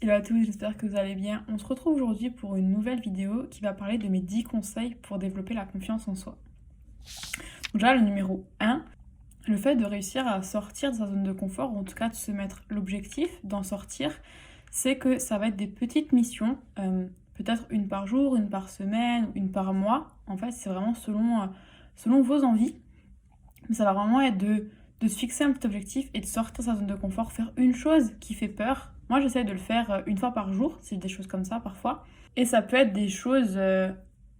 Hello à tous, j'espère que vous allez bien. On se retrouve aujourd'hui pour une nouvelle vidéo qui va parler de mes 10 conseils pour développer la confiance en soi. Donc déjà, le numéro 1, le fait de réussir à sortir de sa zone de confort, ou en tout cas de se mettre l'objectif d'en sortir, c'est que ça va être des petites missions, peut-être une par jour, une par semaine, une par mois. En fait, c'est vraiment selon vos envies. Mais ça va vraiment être de se fixer un petit objectif et de sortir de sa zone de confort, faire une chose qui fait peur. Moi, j'essaie de le faire une fois par jour, c'est des choses comme ça parfois. Et ça peut être des choses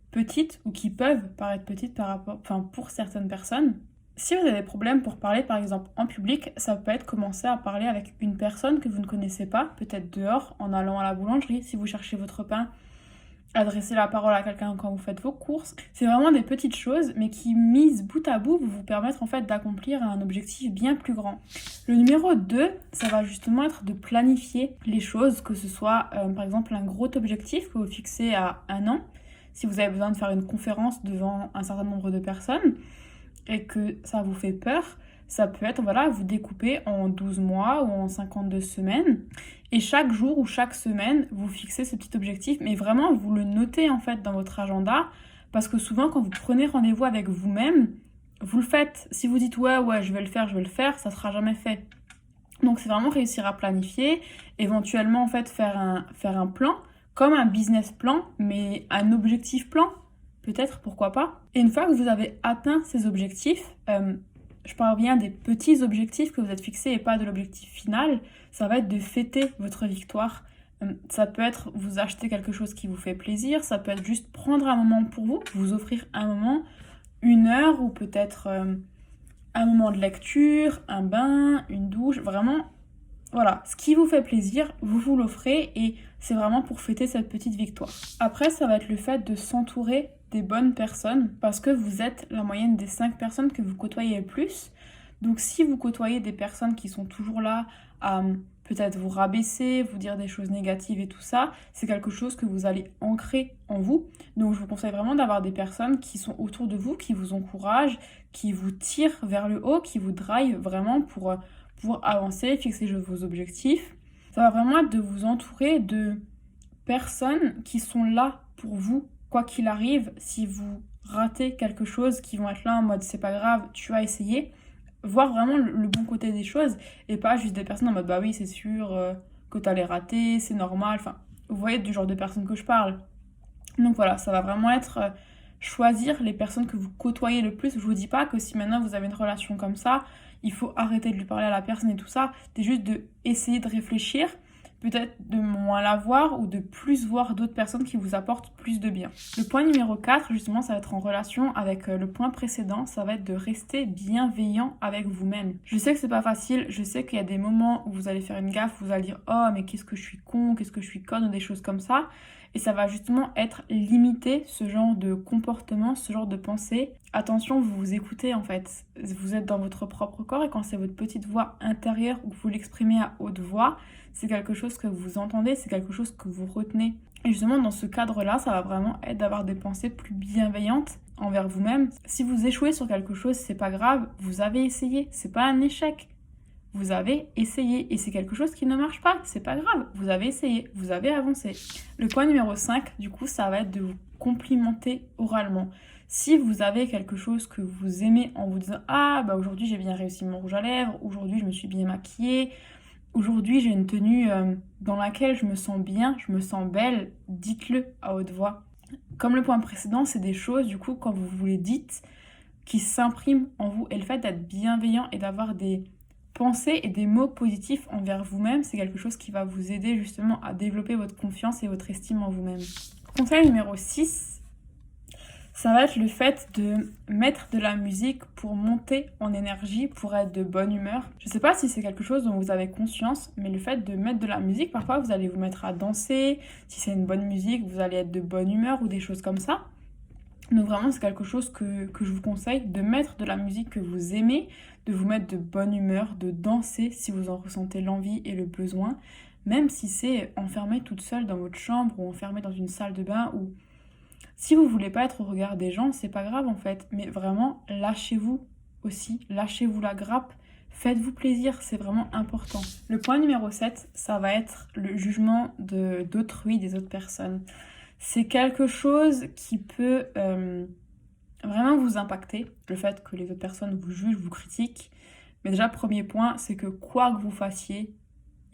petites ou qui peuvent paraître petites par rapport, enfin, pour certaines personnes. Si vous avez des problèmes pour parler, par exemple, en public, ça peut être commencer à parler avec une personne que vous ne connaissez pas, peut-être dehors, en allant à la boulangerie, si vous cherchez votre pain, adresser la parole à quelqu'un quand vous faites vos courses. C'est vraiment des petites choses, mais qui, mises bout à bout, vont vous permettre en fait d'accomplir un objectif bien plus grand. Le numéro 2, ça va justement être de planifier les choses, que ce soit par exemple un gros objectif que vous fixez à un an, si vous avez besoin de faire une conférence devant un certain nombre de personnes et que ça vous fait peur, ça peut être, voilà, vous découpez en 12 mois ou en 52 semaines. Et chaque jour ou chaque semaine, vous fixez ce petit objectif, mais vraiment, vous le notez en fait dans votre agenda. Parce que souvent, quand vous prenez rendez-vous avec vous-même, vous le faites. Si vous dites, ouais, je vais le faire, ça sera jamais fait. Donc, c'est vraiment réussir à planifier, éventuellement, en fait, faire un plan, comme un business plan, mais un objectif plan, peut-être, pourquoi pas. Et une fois que vous avez atteint ces objectifs, je parle bien des petits objectifs que vous êtes fixés et pas de l'objectif final, ça va être de fêter votre victoire. Ça peut être vous acheter quelque chose qui vous fait plaisir, ça peut être juste prendre un moment pour vous, vous offrir un moment, une heure ou peut-être un moment de lecture, un bain, une douche, vraiment, voilà, ce qui vous fait plaisir, vous vous l'offrez et c'est vraiment pour fêter cette petite victoire. Après, ça va être le fait de s'entourer des bonnes personnes parce que vous êtes la moyenne des 5 personnes que vous côtoyez le plus. Donc si vous côtoyez des personnes qui sont toujours là à peut-être vous rabaisser, vous dire des choses négatives et tout ça, c'est quelque chose que vous allez ancrer en vous. Donc je vous conseille vraiment d'avoir des personnes qui sont autour de vous, qui vous encouragent, qui vous tirent vers le haut, qui vous drive vraiment pour avancer, fixer vos objectifs. Ça va vraiment être de vous entourer de personnes qui sont là pour vous, quoi qu'il arrive. Si vous ratez quelque chose, qui vont être là en mode c'est pas grave, tu as essayé. Voir vraiment le bon côté des choses et pas juste des personnes en mode bah oui, c'est sûr que t'allais rater, c'est normal. Enfin, vous voyez du genre de personnes que je parle. Donc voilà, ça va vraiment être choisir les personnes que vous côtoyez le plus. Je vous dis pas que si maintenant vous avez une relation comme ça, il faut arrêter de lui parler à la personne et tout ça. C'est juste de essayer de réfléchir, peut-être de moins la voir ou de plus voir d'autres personnes qui vous apportent plus de bien. Le point numéro 4, justement, ça va être en relation avec le point précédent, ça va être de rester bienveillant avec vous-même. Je sais que c'est pas facile, je sais qu'il y a des moments où vous allez faire une gaffe, vous allez dire oh mais qu'est-ce que je suis con, qu'est-ce que je suis conne ou des choses comme ça. Et ça va justement être limiter ce genre de comportement, ce genre de pensée. Attention, vous vous écoutez en fait. Vous êtes dans votre propre corps et quand c'est votre petite voix intérieure ou que vous l'exprimez à haute voix, c'est quelque chose que vous entendez, c'est quelque chose que vous retenez. Et justement, dans ce cadre-là, ça va vraiment être d'avoir des pensées plus bienveillantes envers vous-même. Si vous échouez sur quelque chose, c'est pas grave, vous avez essayé, c'est pas un échec. Vous avez essayé et c'est quelque chose qui ne marche pas, c'est pas grave, vous avez essayé, vous avez avancé. Le point numéro 5, du coup, ça va être de vous complimenter oralement. Si vous avez quelque chose que vous aimez en vous disant ah bah aujourd'hui j'ai bien réussi mon rouge à lèvres, aujourd'hui je me suis bien maquillée, aujourd'hui j'ai une tenue dans laquelle je me sens bien, je me sens belle, dites-le à haute voix. Comme le point précédent, c'est des choses du coup quand vous les dites qui s'impriment en vous et le fait d'être bienveillant et d'avoir des pensées et des mots positifs envers vous-même, c'est quelque chose qui va vous aider justement à développer votre confiance et votre estime en vous-même. Conseil numéro 6, ça va être le fait de mettre de la musique pour monter en énergie, pour être de bonne humeur. Je sais pas si c'est quelque chose dont vous avez conscience, mais le fait de mettre de la musique, parfois vous allez vous mettre à danser, si c'est une bonne musique, vous allez être de bonne humeur ou des choses comme ça. Donc vraiment, c'est quelque chose que je vous conseille, de mettre de la musique que vous aimez, de vous mettre de bonne humeur, de danser si vous en ressentez l'envie et le besoin, même si c'est enfermé toute seule dans votre chambre ou enfermé dans une salle de bain ou si vous voulez pas être au regard des gens, c'est pas grave en fait, mais vraiment lâchez-vous aussi, lâchez-vous la grappe, Faites-vous plaisir, c'est vraiment important. Le point numéro 7, ça va être le jugement d'autrui, des autres personnes. C'est quelque chose qui peut vraiment vous impacter, le fait que les autres personnes vous jugent, vous critiquent. Mais déjà, premier point, c'est que quoi que vous fassiez,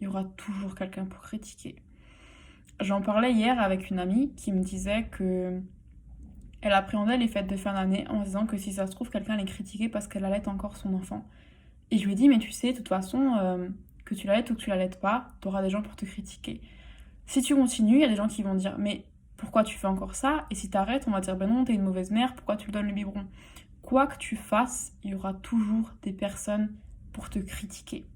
il y aura toujours quelqu'un pour critiquer. J'en parlais hier avec une amie qui me disait que elle appréhendait les fêtes de fin d'année en se disant que si ça se trouve, quelqu'un allait critiquer parce qu'elle allait encore son enfant. Et je lui ai dit, mais tu sais, de toute façon, que tu l'allaites ou que tu l'allaites pas, t'auras des gens pour te critiquer. Si tu continues, il y a des gens qui vont dire, mais pourquoi tu fais encore ça? Et si t'arrêtes, on va dire, ben non, t'es une mauvaise mère, pourquoi tu lui donnes le biberon? Quoi que tu fasses, il y aura toujours des personnes pour te critiquer.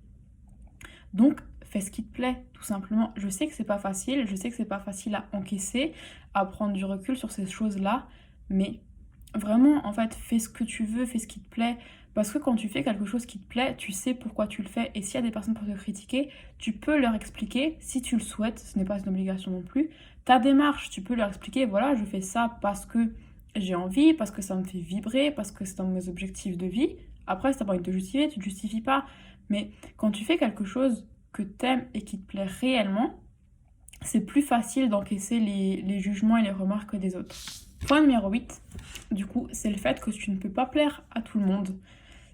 Donc, fais ce qui te plaît, tout simplement. Je sais que c'est pas facile, je sais que c'est pas facile à encaisser, à prendre du recul sur ces choses-là, mais vraiment, en fait, fais ce que tu veux, fais ce qui te plaît. Parce que quand tu fais quelque chose qui te plaît, tu sais pourquoi tu le fais. Et s'il y a des personnes pour te critiquer, tu peux leur expliquer, si tu le souhaites, ce n'est pas une obligation non plus, ta démarche. Tu peux leur expliquer, voilà, je fais ça parce que j'ai envie, parce que ça me fait vibrer, parce que c'est dans mes objectifs de vie. Après, si t'as pas envie de te justifier, tu te justifies pas. Mais quand tu fais quelque chose que t'aimes et qui te plaît réellement, c'est plus facile d'encaisser les jugements et les remarques des autres. Point numéro 8, du coup, c'est le fait que tu ne peux pas plaire à tout le monde.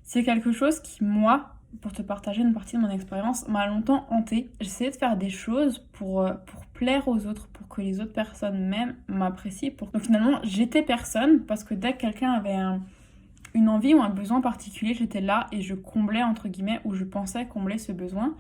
C'est quelque chose qui, moi, pour te partager une partie de mon expérience, m'a longtemps hantée. J'essayais de faire des choses pour plaire aux autres, pour que les autres personnes m'aiment, m'apprécient. Donc finalement, j'étais personne, parce que dès que quelqu'un avait une envie ou un besoin particulier, j'étais là et je comblais, entre guillemets, ou je pensais combler ce besoin.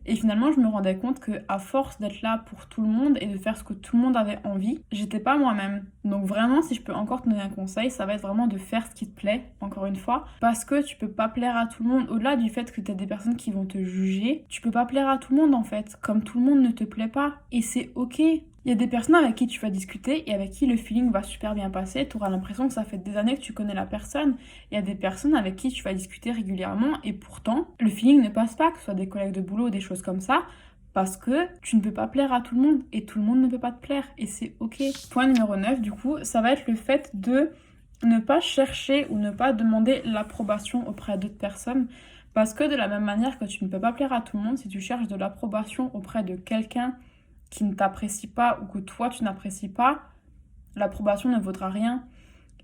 Et finalement, je me rendais compte que à force d'être là pour tout le monde et de faire ce que tout le monde avait envie, j'étais pas moi-même. Donc vraiment, si je peux encore te donner un conseil, ça va être vraiment de faire ce qui te plaît, encore une fois, parce que tu peux pas plaire à tout le monde. Au-delà du fait que t'as des personnes qui vont te juger, tu peux pas plaire à tout le monde en fait, comme tout le monde ne te plaît pas. Et c'est ok. Il y a des personnes avec qui tu vas discuter et avec qui le feeling va super bien passer. Tu auras l'impression que ça fait des années que tu connais la personne. Il y a des personnes avec qui tu vas discuter régulièrement et pourtant, le feeling ne passe pas, que ce soit des collègues de boulot ou des choses comme ça, parce que tu ne peux pas plaire à tout le monde et tout le monde ne peut pas te plaire et c'est ok. Point numéro 9, du coup, ça va être le fait de ne pas chercher ou ne pas demander l'approbation auprès d'autres personnes. Parce que de la même manière que tu ne peux pas plaire à tout le monde, si tu cherches de l'approbation auprès de quelqu'un qui ne t'apprécie pas ou que toi tu n'apprécies pas, l'approbation ne vaudra rien.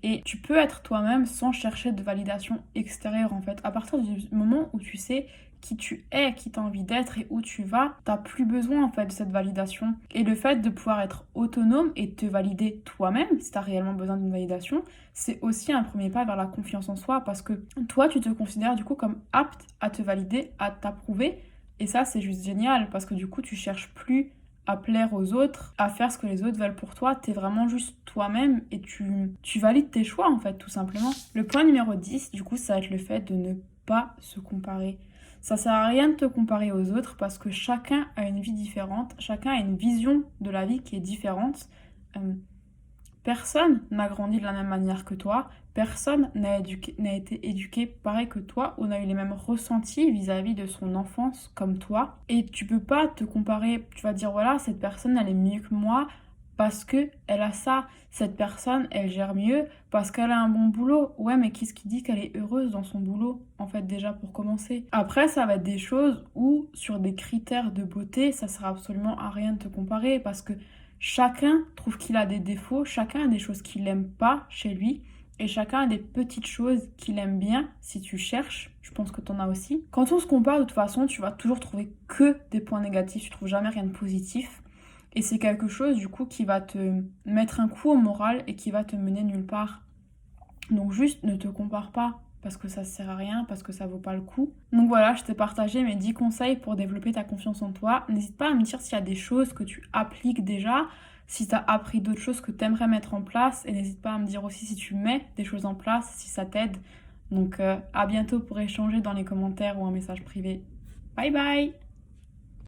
Et tu peux être toi-même sans chercher de validation extérieure en fait. À partir du moment où tu sais qui tu es, qui t'as envie d'être et où tu vas, t'as plus besoin en fait de cette validation. Et le fait de pouvoir être autonome et de te valider toi-même, si t'as réellement besoin d'une validation, c'est aussi un premier pas vers la confiance en soi parce que toi tu te considères du coup comme apte à te valider, à t'approuver. Et ça c'est juste génial parce que du coup tu cherches plus à plaire aux autres, à faire ce que les autres veulent pour toi, t'es vraiment juste toi-même et tu valides tes choix en fait tout simplement. Le point numéro 10 du coup ça va être le fait de ne pas se comparer. Ça sert à rien de te comparer aux autres parce que chacun a une vie différente, chacun a une vision de la vie qui est différente. Personne n'a grandi de la même manière que toi, personne n'a été éduqué pareil que toi, ou n'a eu les mêmes ressentis vis-à-vis de son enfance comme toi. Et tu peux pas te comparer, tu vas dire voilà, cette personne elle est mieux que moi parce que elle a ça, cette personne elle gère mieux parce qu'elle a un bon boulot. Ouais, mais qu'est-ce qui dit qu'elle est heureuse dans son boulot en fait déjà pour commencer. Après ça va être des choses où sur des critères de beauté, ça sert absolument à rien de te comparer parce que chacun trouve qu'il a des défauts, chacun a des choses qu'il n'aime pas chez lui et chacun a des petites choses qu'il aime bien si tu cherches. Je pense que tu en as aussi. Quand on se compare, de toute façon, tu vas toujours trouver que des points négatifs, tu trouves jamais rien de positif. Et c'est quelque chose du coup qui va te mettre un coup au moral et qui va te mener nulle part. Donc juste ne te compare pas parce que ça sert à rien, parce que ça vaut pas le coup. Donc voilà, je t'ai partagé mes 10 conseils pour développer ta confiance en toi. N'hésite pas à me dire s'il y a des choses que tu appliques déjà, si tu as appris d'autres choses que tu aimerais mettre en place, et n'hésite pas à me dire aussi si tu mets des choses en place, si ça t'aide. Donc à bientôt pour échanger dans les commentaires ou en message privé. Bye bye!